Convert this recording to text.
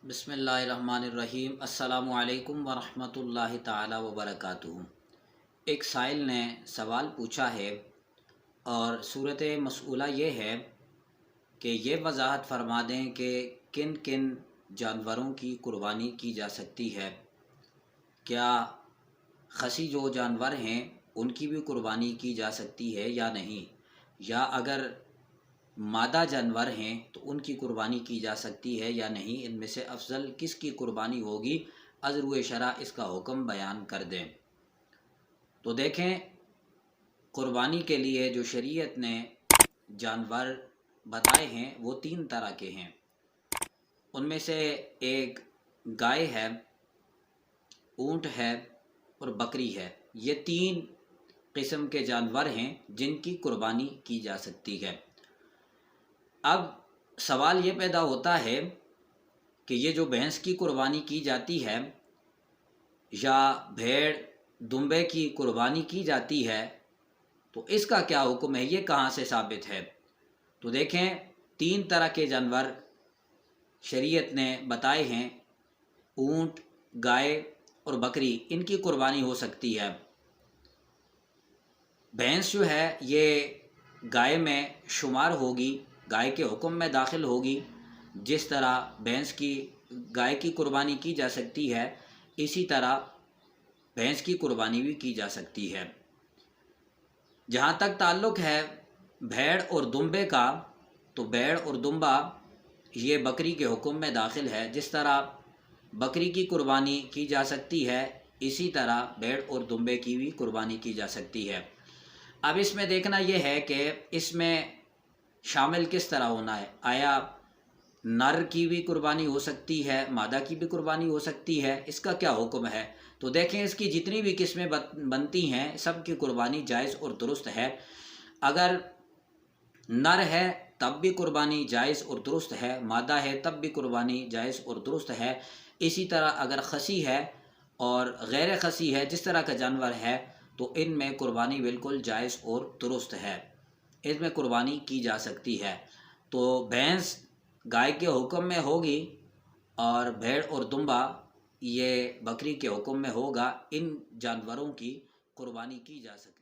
बिस्मिल्लाहिर्रहमानिर्रहीम। अस्सलामु अलैकुम वरहमतुल्लाहि ताला वबरकातुहू। एक साइल ने सवाल पूछा है और सूरत मसऊला ये है कि ये वजाहत फरमा दें कि किन किन जानवरों की कुर्बानी की जा सकती है। क्या खसी जो जानवर हैं उनकी भी कुर्बानी की जा सकती है या नहीं, या अगर मादा जानवर हैं तो उनकी कुर्बानी की जा सकती है या नहीं, इनमें से अफजल किसकी कुर्बानी होगी, अज़रुए शरा इसका हुक्म बयान कर दें। तो देखें, कुर्बानी के लिए जो शरीयत ने जानवर बताए हैं वो 3 तरह के हैं। उनमें से एक गाय है, ऊँट है और बकरी है। ये 3 किस्म के जानवर हैं जिनकी कुर्बानी की जा सकती है। अब सवाल ये पैदा होता है कि ये जो भैंस की कुर्बानी की जाती है या भेड़ दुम्बे की कुर्बानी की जाती है तो इसका क्या हुक्म है, ये कहाँ से साबित है। तो देखें, 3 तरह के जानवर शरीयत ने बताए हैं, ऊँट, गाय और बकरी, इनकी कुर्बानी हो सकती है। भैंस जो है ये गाय में शुमार होगी, गाय के हुक्म में दाखिल होगी। जिस तरह गाय की कुर्बानी की जा सकती है, इसी तरह भैंस की कुर्बानी भी की जा सकती है। जहाँ तक ताल्लुक़ है भेड़ और दुम्बे का, तो भेड़ और दुम्बा ये बकरी के हुक्म में दाखिल है। जिस तरह बकरी की कुर्बानी की जा सकती है, इसी तरह भेड़ और दुम्बे की भी कुर्बानी की जा सकती है। अब इसमें देखना यह है कि इसमें शामिल किस तरह होना है। आया नर की भी कुर्बानी हो सकती है, मादा की भी कुर्बानी हो सकती है, इसका क्या हुक्म है। तो देखें, इसकी जितनी भी किस्में बनती हैं सब की कुर्बानी जायज़ और दुरुस्त है। अगर नर है तब भी कुर्बानी जायज़ और दुरुस्त है, मादा है तब भी कुर्बानी जायज़ और दुरुस्त है। इसी तरह अगर खसी है और गैर खसी है, जिस तरह का जानवर है, तो इनमें कुर्बानी बिल्कुल जायज़ और दुरुस्त है, इसमें कुर्बानी की जा सकती है। तो भैंस गाय के हुक्म में होगी और भेड़ और दुम्बा ये बकरी के हुक्म में होगा। इन जानवरों की कुर्बानी की जा सकती है।